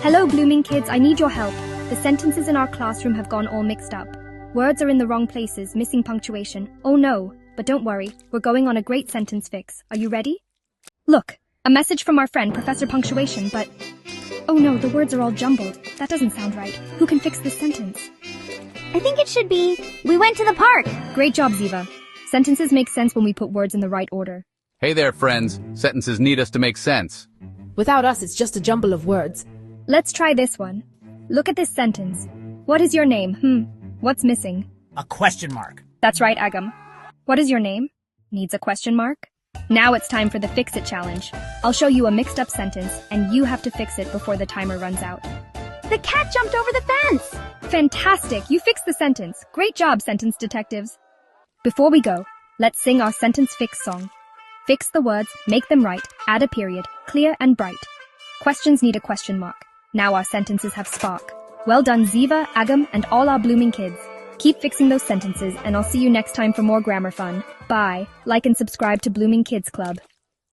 Hello, blooming kids, I need your help. The sentences in our classroom have gone all mixed up. Words are in the wrong places, missing punctuation. Oh no, but don't worry, we're going on a great sentence fix. Are you ready? Look, a message from our friend, Professor Punctuation, but... Oh no, the words are all jumbled. That doesn't sound right. Who can fix this sentence? I think it should be, we went to the park. Great job, Ziva. Sentences make sense when we put words in the right order. Hey there, friends. Sentences need us to make sense. Without us, it's just a jumble of words. Let's try this one. Look at this sentence. What is your name? What's missing? A question mark. That's right, Agam. What is your name? Needs a question mark? Now it's time for the Fix It challenge. I'll show you a mixed up sentence, and you have to fix it before the timer runs out. The cat jumped over the fence. Fantastic! You fixed the sentence. Great job, sentence detectives. Before we go, let's sing our sentence fix song. Fix the words, make them right, add a period, clear and bright. Questions need a question mark. Now our sentences have spark. Well done, Ziva, Agam, and all our blooming kids. Keep fixing those sentences, and I'll see you next time for more grammar fun. Bye. Like and subscribe to Blooming Kids Club.